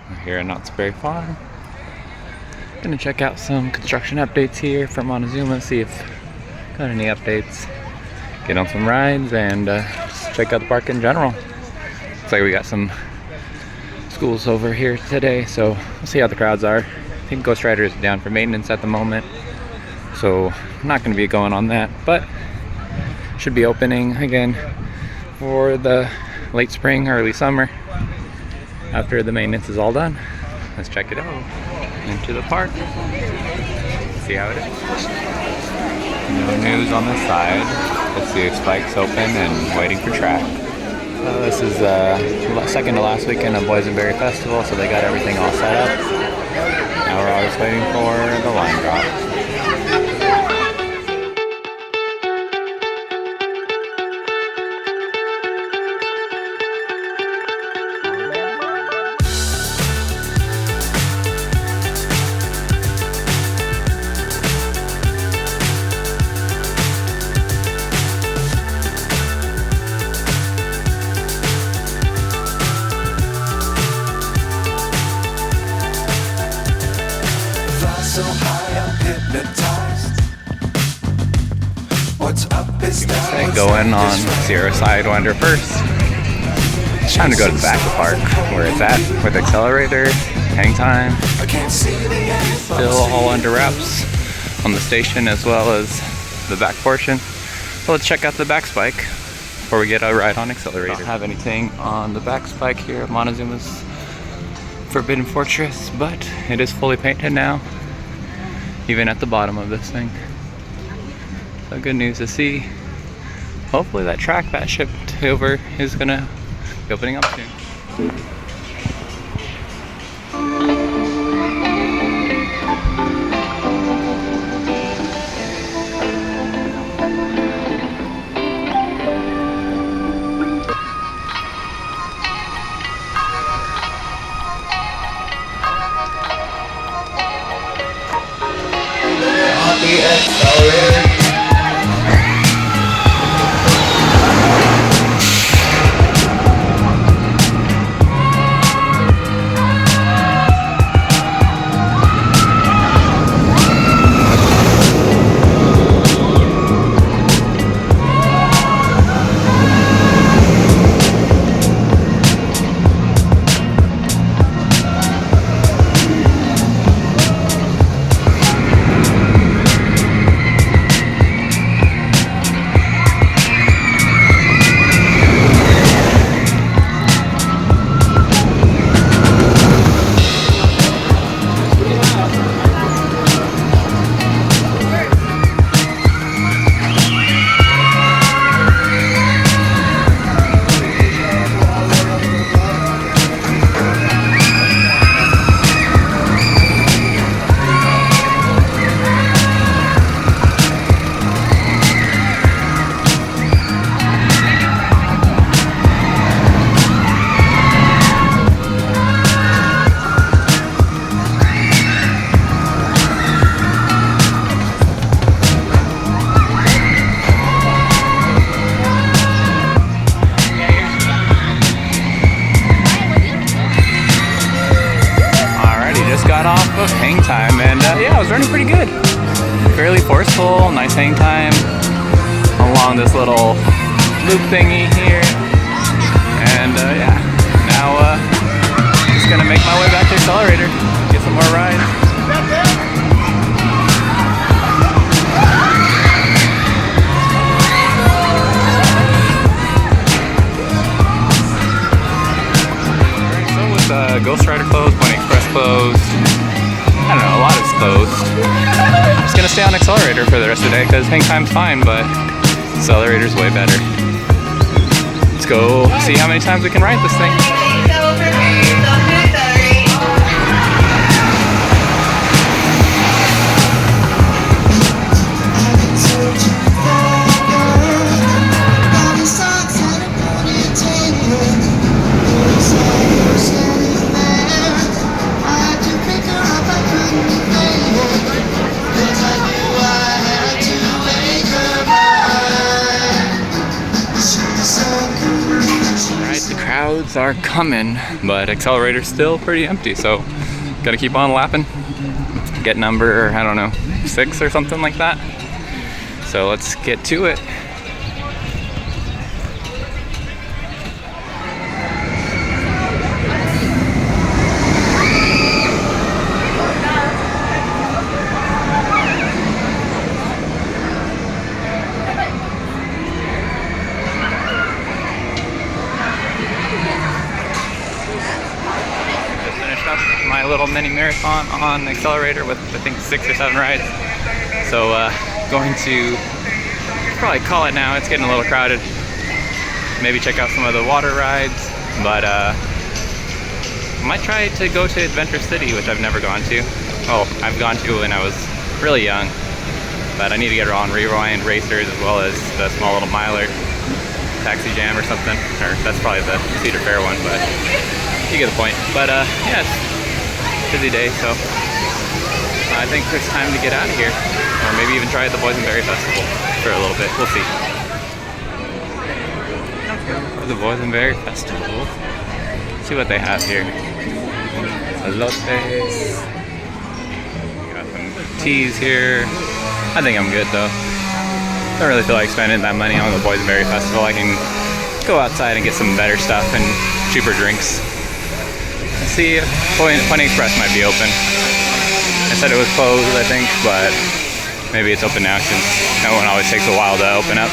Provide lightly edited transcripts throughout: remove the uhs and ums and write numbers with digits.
We're here at Knott's Farm. Gonna check out some construction updates here from Montezuma, see if got any updates. Get on some rides and just check out the park in general. Looks like we got some schools over here today, so we'll see how the crowds are. I think Ghost Rider is down for maintenance at the moment, so I'm not going to be going on that, but should be opening again for the late spring, early summer after the maintenance is all done. Let's check it out into the park, see how it is. No news on this side. Let's see if Spike's open and waiting for track. This is second to last weekend of Boysenberry Festival, so they got everything all set up. Now we're always waiting for the line drop. So high, I'm hypnotized. What's up is down. Going on Sierra Sidewinder first. It's time to go to the back of the park where it's at with accelerator, hang time. Still all under wraps on the station as well as the back portion. So let's check out the back spike before we get a ride on accelerator. Don't have anything on the back spike here at Montezuma's Forbidden Fortress, but it is fully painted now, even at the bottom of this thing. So good news to see. Hopefully that track that shipped over is gonna be opening up soon. Got off of hang time, and yeah, I was running pretty good. Fairly forceful, nice hang time along this little loop thingy here. And yeah, now just gonna make my way back to accelerator, get some more rides. Ghost Rider closed, Point Express closed. I don't know, a lot is closed. I'm just gonna stay on accelerator for the rest of the day because hang time's fine, but accelerator's way better. Let's go see how many times we can ride this thing. rides are coming, but accelerator's still pretty empty, so gotta keep on lapping. Get number, I don't know, 6 or something like that. So let's get to it. My little mini marathon on accelerator with I think 6 or 7 rides. So going to probably call it now. It's getting a little crowded. Maybe check out some of the water rides, but might try to go to Adventure City, which I've never gone to. Oh, I've gone to when I was really young, but I need to get her on Rewind Racers as well as the small little miler, Taxi Jam or something. Or that's probably the Cedar Fair one, but you get the point. But yeah, it's a busy day, so I think it's time to get out of here, or maybe even try at the Boysenberry Festival for a little bit. We'll see. The Boysenberry Festival. See what they have here. Elotes. Got some teas here. I think I'm good though. Don't really feel like spending that money on the Boysenberry Festival. I can go outside and get some better stuff and cheaper drinks. Let's see if Pony Express might be open. I said it was closed, I think, but maybe it's open now since that one always takes a while to open up.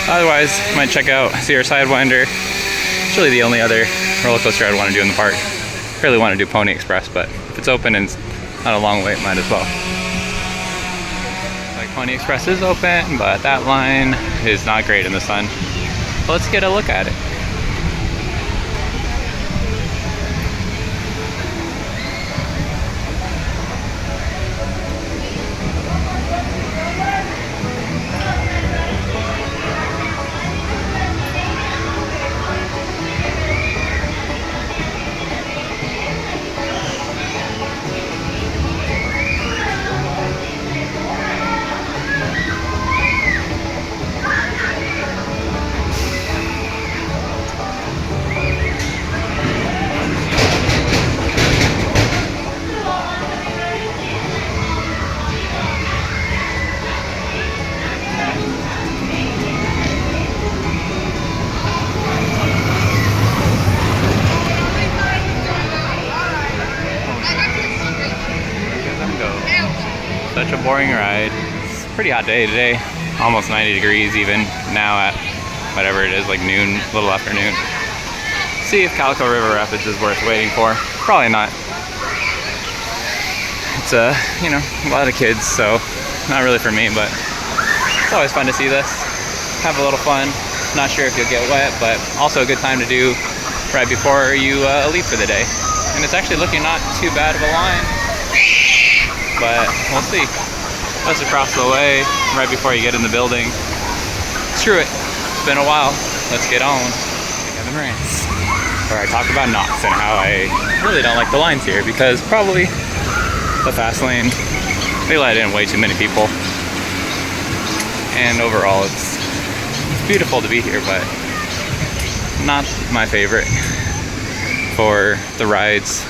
Otherwise, might check out Sierra Sidewinder. It's really the only other roller coaster I'd want to do in the park. Really want to do Pony Express, but if it's open and it's not a long wait, might as well. Like Pony Express is open, but that line is not great in the sun. So let's get a look at it. Such a boring ride. It's a pretty hot day today, almost 90 degrees even now at whatever it is, like noon, a little after noon. See if Calico River Rapids is worth waiting for. Probably not. It's you know, a lot of kids, so not really for me, but it's always fun to see this. Have a little fun. Not sure if you'll get wet, but also a good time to do right before you leave for the day. And it's actually looking not too bad of a line, but we'll see. Just across the way, right before you get in the building. Screw it, it's been a while. Let's get on. Kevin Rants, where I talk about Knott and how I really don't like the lines here because probably the fast lane, they let in way too many people. And overall, it's beautiful to be here, but not my favorite for the rides.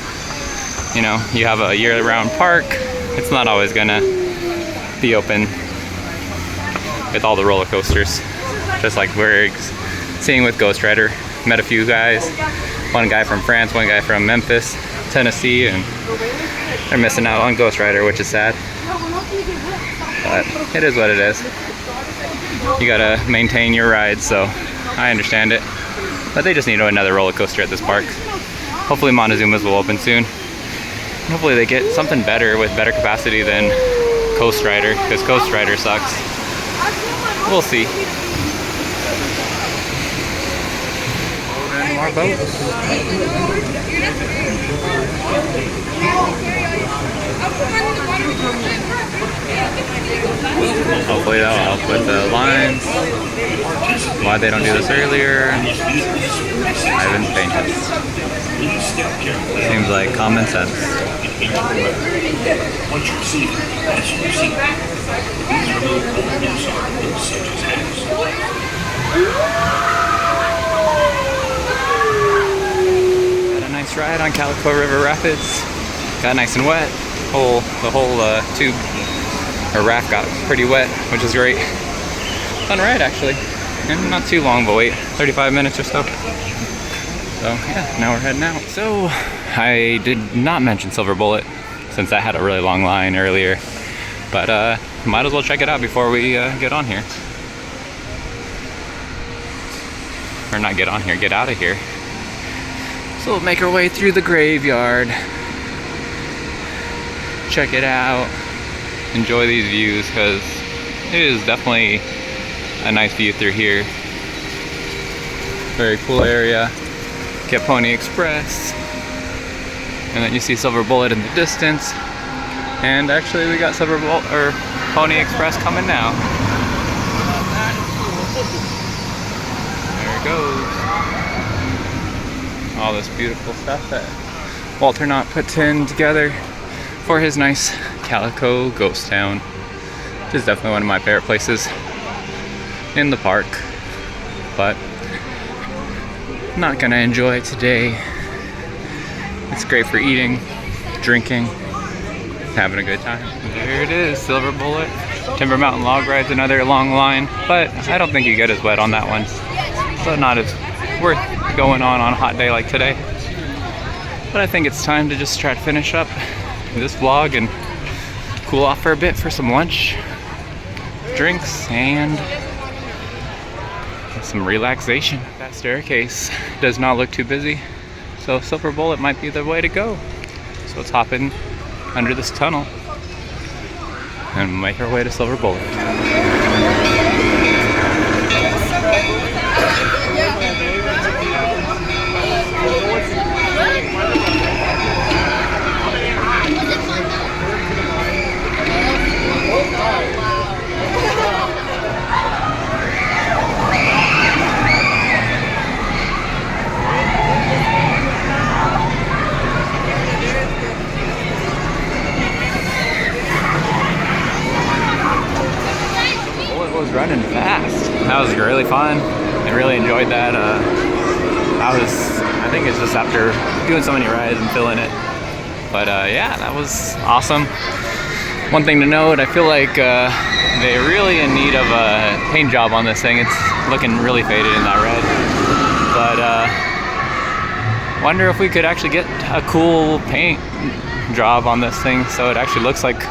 You know, you have a year-round park. It's not always gonna be open with all the roller coasters, just like we're seeing with Ghost Rider. Met a few guys, one guy from France, one guy from Memphis, Tennessee, and they're missing out on Ghost Rider, which is sad. But it is what it is. You gotta maintain your ride, so I understand it. But they just need another roller coaster at this park. Hopefully Montezuma's will open soon. Hopefully they get something better with better capacity than Coast Rider, because Coast Rider sucks. We'll see. And more boats. Hopefully that'll help with the lines. Why they don't do this earlier, I haven't painted. Seems like common sense. Once you receive it, as you receive it, please remove all loose articles such as hats. Nice ride on Calico River Rapids. Got nice and wet. The whole tube or raft got pretty wet, which is great. Fun ride actually, and not too long of a wait, 35 minutes or so. So yeah, now we're heading out. So I did not mention Silver Bullet since that had a really long line earlier, but might as well check it out before we get on here. Or not get on here, get out of here. So we'll make our way through the graveyard. Check it out. Enjoy these views because it is definitely a nice view through here. Very cool area. Get Pony Express. And then you see Silver Bullet in the distance. And actually we got Silver Bullet or Pony Express coming now. There it goes. All this beautiful stuff that Walter Knott put in together for his nice Calico ghost town, which is definitely one of my favorite places in the park, but not gonna enjoy it today. It's great for eating, drinking, having a good time. There it is, Silver Bullet. Timber Mountain Log Ride's another long line, but I don't think you get as wet on that one, so not as worth going on a hot day like today. But I think it's time to just try to finish up this vlog and cool off for a bit for some lunch, drinks, and some relaxation. That staircase does not look too busy, so Silver Bullet might be the way to go. So let's hop in under this tunnel and make our way to Silver Bullet. Running fast. That was really fun. I really enjoyed that. I think it's just after doing so many rides and feeling it. But yeah, that was awesome. One thing to note, I feel like they're really in need of a paint job on this thing. It's looking really faded in that red. But wonder if we could actually get a cool paint job on this thing so it actually looks like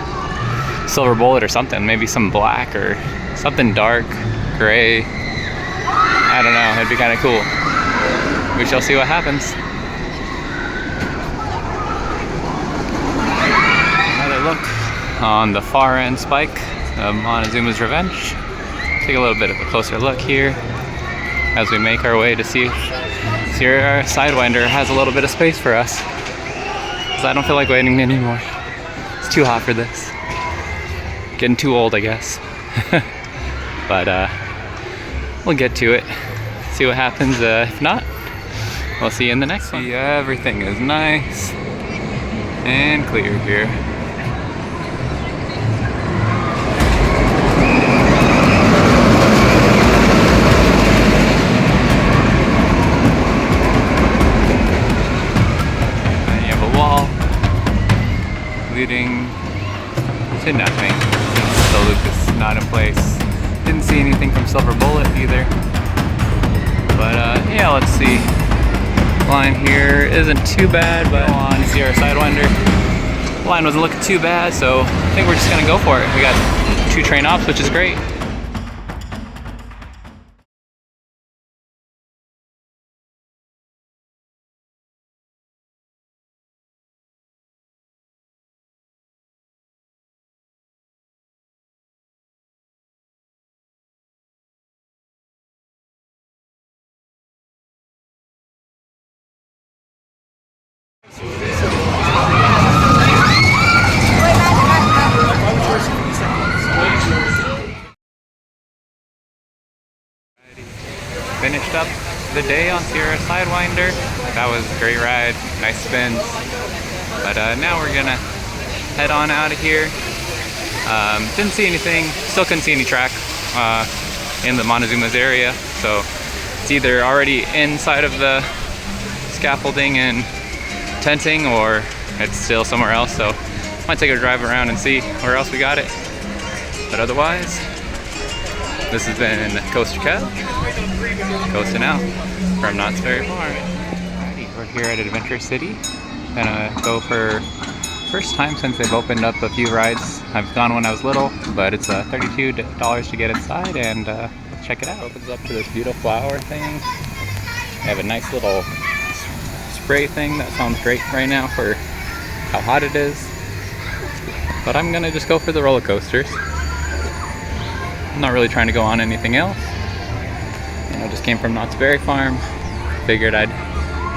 Silver Bullet or something. Maybe some black or something dark, gray. I don't know, it'd be kind of cool. We shall see what happens. Another look on the far end spike of Montezuma's Revenge. Take a little bit of a closer look here as we make our way to see if Sierra Sidewinder has a little bit of space for us. Because I don't feel like waiting anymore. It's too hot for this. Getting too old, I guess. But we'll get to it, see what happens. If not, we'll see you in the next one. Everything is nice and clear here. And you have a wall leading to nothing since the loop is not in place. Didn't see anything from Silver Bullet either. But yeah, let's see. Line here isn't too bad, but on Sierra Sidewinder, line wasn't looking too bad, so I think we're just gonna go for it. We got 2 train ops, which is great. Finished up the day on Sierra Sidewinder. That was a great ride, nice spins. But now we're gonna head on out of here. Didn't see anything, still couldn't see any track in the Montezuma's area, so it's either already inside of the scaffolding and tenting or it's still somewhere else. So might take a drive around and see where else we got it. But otherwise, this has been CoasterKev, coasting out from Knott's Berry Farm. Alrighty, we're here at Adventure City. Gonna go for first time since they've opened up a few rides. I've gone when I was little, but it's $32 to get inside and check it out. It opens up to this beautiful flower thing. They have a nice little spray thing that sounds great right now for how hot it is. But I'm gonna just go for the roller coasters. I'm not really trying to go on anything else. You know, just came from Knott's Berry Farm. Figured I'd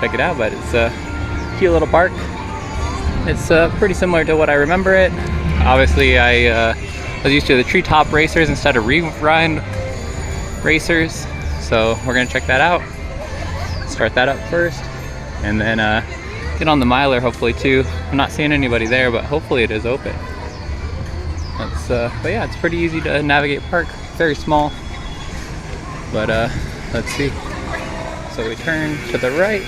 check it out, but it's a cute little park. It's pretty similar to what I remember it. Obviously, I was used to the treetop racers instead of rewind racers, so we're gonna check that out. Start that up first, and then get on the miler hopefully too. I'm not seeing anybody there, but hopefully it is open. But yeah, it's pretty easy to navigate park. Very small, but let's see. So we turn to the right,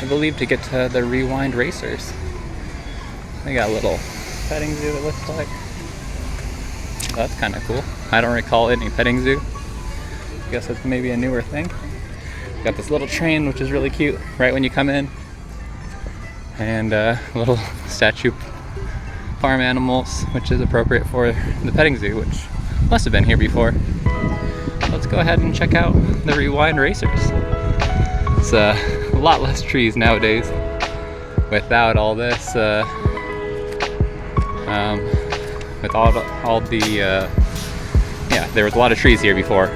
I believe, to get to the rewind racers. They got a little petting zoo, it looks like. Oh, that's kind of cool. I don't recall any petting zoo. I guess it's maybe a newer thing. Got this little train, which is really cute, right when you come in. And a little statue farm animals, which is appropriate for the petting zoo, which must have been here before. Let's go ahead and check out the rewind racers. It's a lot less trees nowadays without all this, with all the, yeah, there was a lot of trees here before.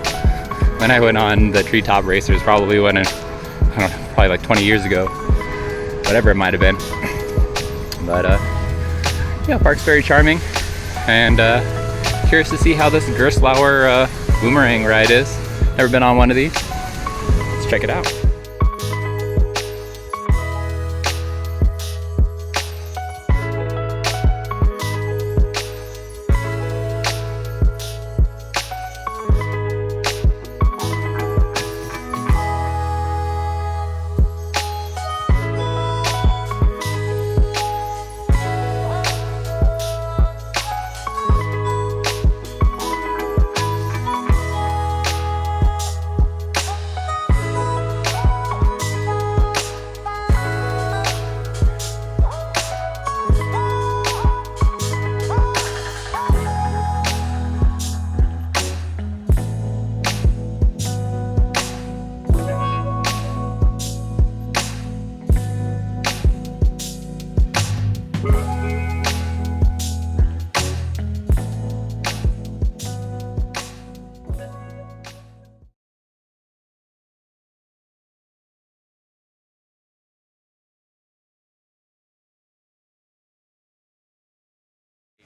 When I went on the treetop racers, probably when, I don't know, probably like 20 years ago, whatever it might have been. But yeah, park's very charming, and curious to see how this Gerstlauer boomerang ride is. Never been on one of these. Let's check it out.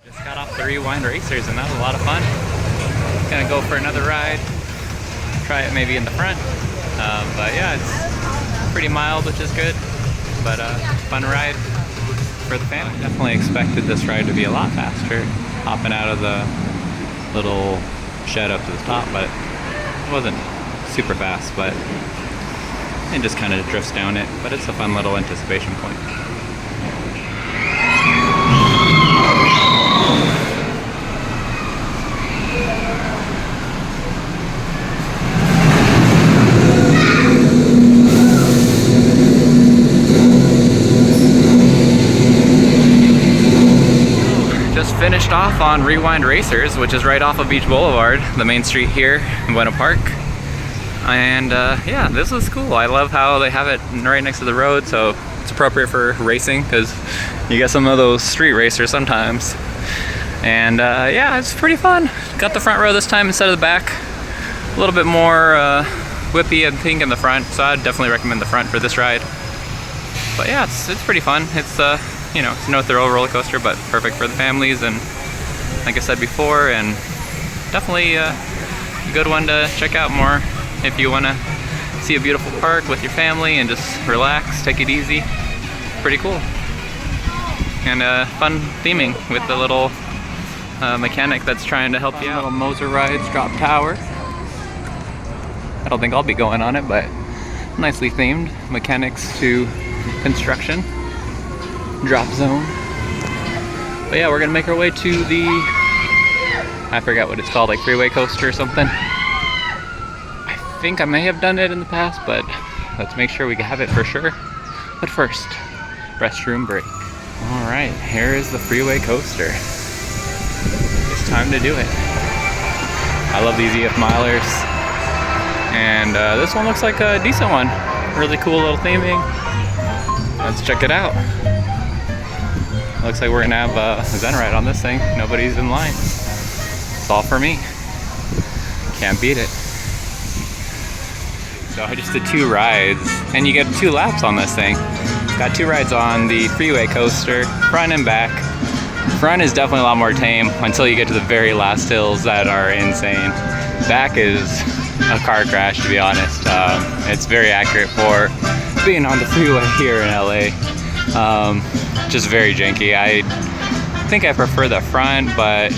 Just got off the rewind racers and that was a lot of fun. Gonna go for another ride, try it maybe in the front. But yeah, it's pretty mild, which is good, but fun ride for the family. Definitely expected this ride to be a lot faster, hopping out of the little shed up to the top, but it wasn't super fast, but it just kind of drifts down it, but it's a fun little anticipation point. Finished off on Rewind Racers, which is right off of Beach Boulevard, the main street here in Buena Park. And yeah, this was cool. I love how they have it right next to the road, so it's appropriate for racing because you get some of those street racers sometimes. And yeah, it's pretty fun. Got the front row this time instead of the back. A little bit more whippy and pink in the front, so I'd definitely recommend the front for this ride. But yeah, it's pretty fun. It's you know, it's no thrill roller coaster, but perfect for the families, and like I said before, and definitely a good one to check out more if you want to see a beautiful park with your family and just relax, take it easy. Pretty cool. And fun theming with the little mechanic that's trying to help you out. Little Moser Rides drop tower. I don't think I'll be going on it, but nicely themed. Mechanics to construction. drop zone. But yeah, we're gonna make our way to the, I forgot what it's called, like freeway coaster or something. I think I may have done it in the past, but let's make sure we have it for sure. But first, restroom break. All right, here is the freeway coaster. It's time to do it. I love these EF milers. And this one looks like a decent one. Really cool little theming. Let's check it out. Looks like we're gonna have a Zen ride on this thing. Nobody's in line. It's all for me. Can't beat it. So I just did 2 rides, and you get 2 laps on this thing. Got 2 rides on the freeway coaster, front and back. Front is definitely a lot more tame until you get to the very last hills that are insane. Back is a car crash, to be honest. It's very accurate for being on the freeway here in LA. Just very janky. I think I prefer the front, but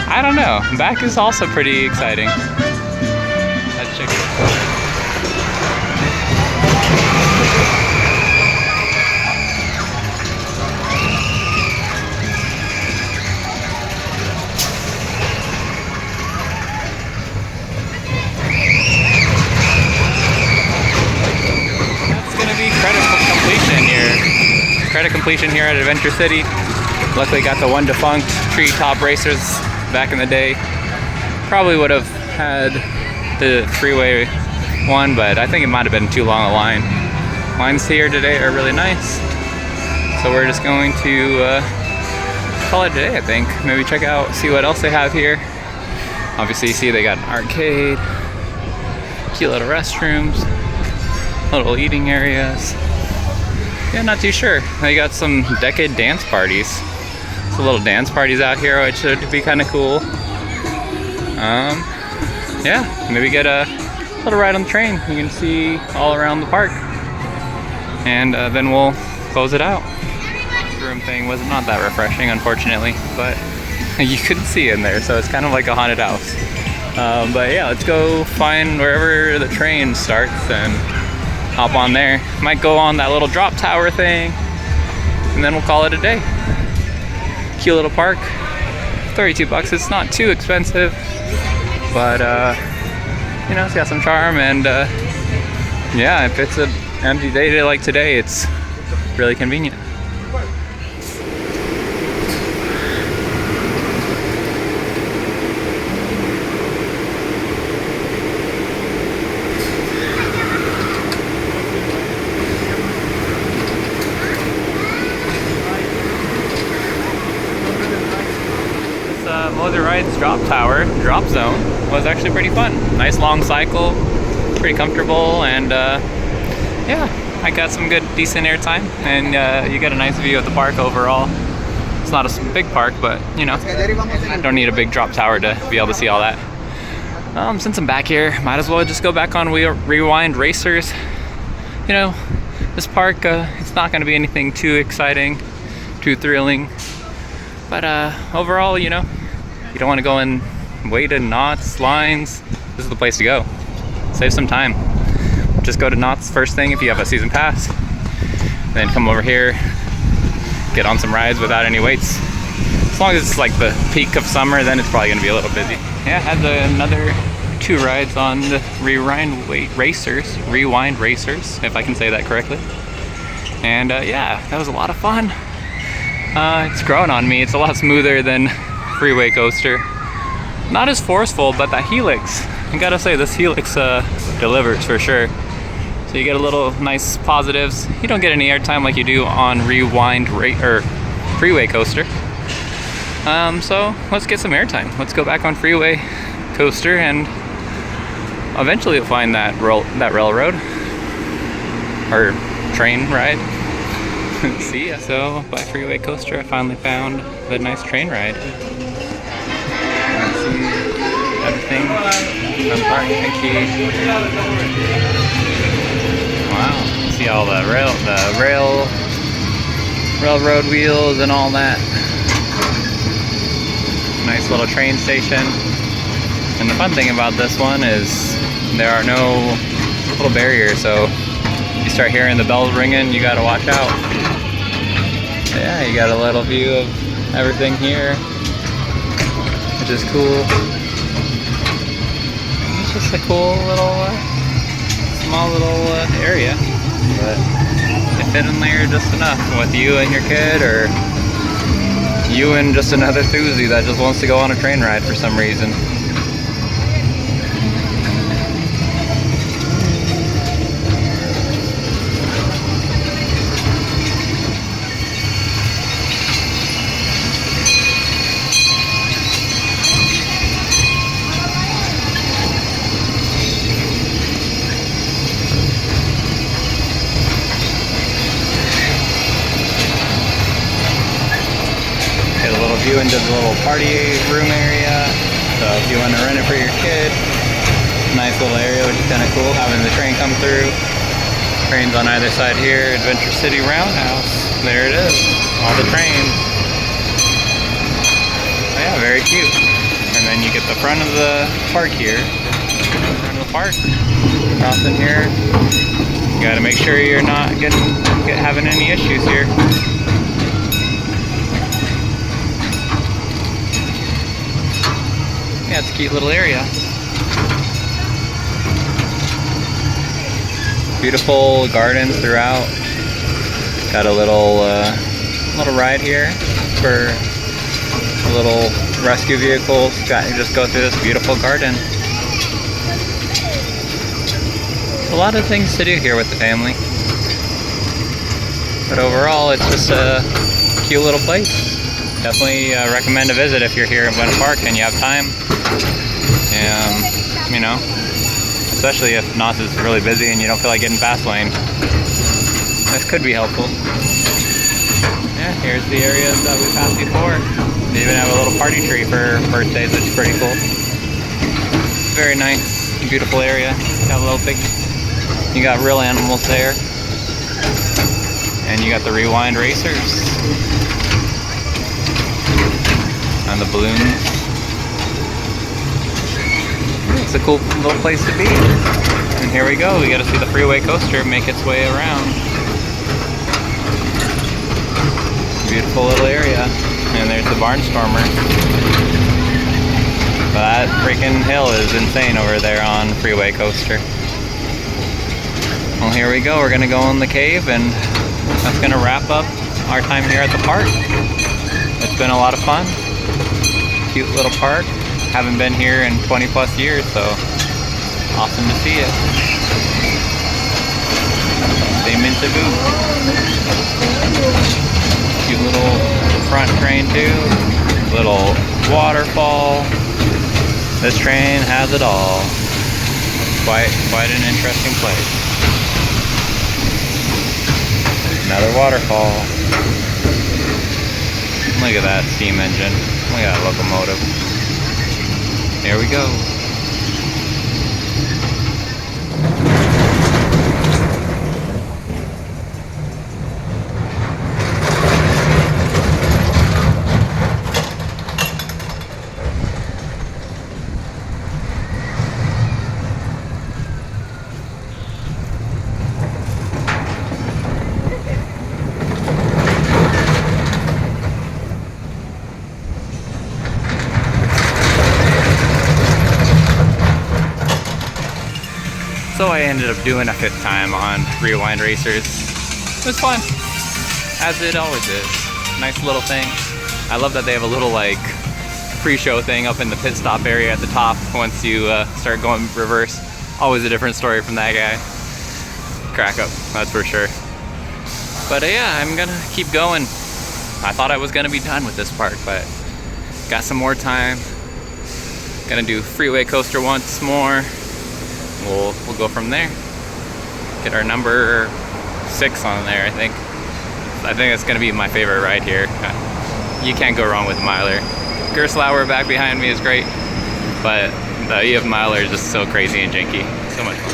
I don't know. Back is also pretty exciting. Let's check it out. Credit completion here at Adventure City. Luckily got the one defunct treetop racers back in the day. Probably would have had the freeway one, but I think it might have been too long a line. Lines here today are really nice. So we're just going to call it a day, I think. Maybe check out, see what else they have here. Obviously you see they got an arcade, cute little restrooms, little eating areas. Yeah, not too sure. They got some decade dance parties. Some little dance parties out here, which should be kind of cool. Yeah, maybe get a little ride on the train. You can see all around the park. And then we'll close it out. The room thing was not that refreshing, unfortunately, but you couldn't see in there, so it's kind of like a haunted house. But yeah, let's go find wherever the train starts and hop on there. Might go on that little drop tower thing, and then we'll call it a day. Cute little park. 32 bucks. It's not too expensive, but you know, it's got some charm, and yeah, if it's an empty day like today, it's really convenient. Moser Rides drop zone was actually pretty fun. Nice long cycle, pretty comfortable, and yeah, I got some good decent airtime, and you get a nice view of the park overall. It's not a big park, but you know, I don't need a big drop tower to be able to see all that. Since I'm back here, might as well just go back on Rewind Racers. You know, this park, it's not going to be anything too exciting, too thrilling, but overall, you know, you don't want to go and wait in Knott's lines. This is the place to go. Save some time. Just go to Knott's first thing if you have a season pass. Then come over here, get on some rides without any waits. As long as it's like the peak of summer, then it's probably going to be a little busy. Yeah, I had another 2 rides on the Rewind Racers, if I can say that correctly. And yeah, that was a lot of fun. It's growing on me. It's a lot smoother than freeway coaster. Not as forceful, but that helix, I gotta say, this helix delivers for sure. So you get a little nice positives. You don't get any airtime like you do on freeway coaster. So let's get some airtime. Let's go back on freeway coaster, and eventually you'll find that railroad or train ride. See ya. So by freeway coaster, I finally found the nice train ride. See everything from park. Thank you. Wow. See all the railroad wheels and all that. Nice little train station. And the fun thing about this one is there are no little barriers, so you start hearing the bells ringing, you gotta watch out. Yeah, you got a little view of everything here, which is cool. It's just a cool little, small little area, but they fit in there just enough with you and your kid, or you and just another Thuzy that just wants to go on a train ride for some reason. View into the little party room area. So if you want to rent it for your kid, nice little area, which is kind of cool, having the train come through. Trains on either side here. Adventure City Roundhouse. There it is. All the trains. Oh yeah, very cute. And then you get the front of the park here. Front of the park. Crossing here. You got to make sure you're not having any issues here. Yeah, it's a cute little area. Beautiful gardens throughout. Got a little ride here for little rescue vehicles. You just go through this beautiful garden. A lot of things to do here with the family. But overall, it's just a cute little place. Definitely recommend a visit if you're here in Winter Park and you have time. You know, especially if Knott is really busy and you don't feel like getting fast lane. This could be helpful. Yeah, here's the areas that we passed before. They even have a little party tree for birthdays, which is pretty cool. Very nice, beautiful area. Got a little big, you got real animals there. And you got the rewind racers. And the balloons. It's a cool little place to be. And here we go, we got to see the freeway coaster make its way around. Beautiful little area. And there's the Barnstormer. That freaking hill is insane over there on freeway coaster. Well, here we go, we're going to go in the cave, and that's going to wrap up our time here at the park. It's been a lot of fun. Cute little park. Haven't been here in 20 plus years, so awesome to see it. Amen to boo. Cute little front train too. Little waterfall. This train has it all. Quite an interesting place. Another waterfall. Look at that steam engine. Look at that locomotive. There we go. So I ended up doing a 5th time on Rewind Racers. It was fun, as it always is. Nice little thing. I love that they have a little like pre-show thing up in the pit stop area at the top once you start going reverse. Always a different story from that guy. Crack up, that's for sure. But yeah, I'm gonna keep going. I thought I was gonna be done with this park, but got some more time. Gonna do freeway coaster once more. We'll go from there. Get our number 6 on there, I think. I think it's gonna be my favorite ride here. You can't go wrong with Miler. Gerstlauer back behind me is great, but the EF Miler is just so crazy and janky. So much fun.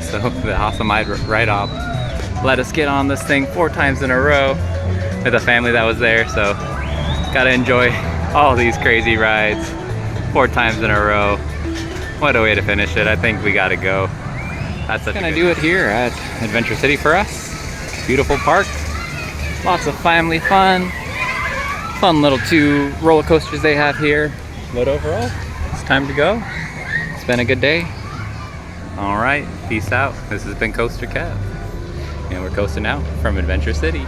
So the awesome ride-off let us get on this thing 4 times in a row with a family that was there. So gotta enjoy all these crazy rides 4 times in a row. What a way to finish it. I think we gotta go. That's gonna do it here at Adventure City for us. Beautiful park, lots of family fun, fun little 2 roller coasters they have here. But overall, it's time to go. It's been a good day. All right, peace out. This has been CoasterKev, and we're coasting out from Adventure City.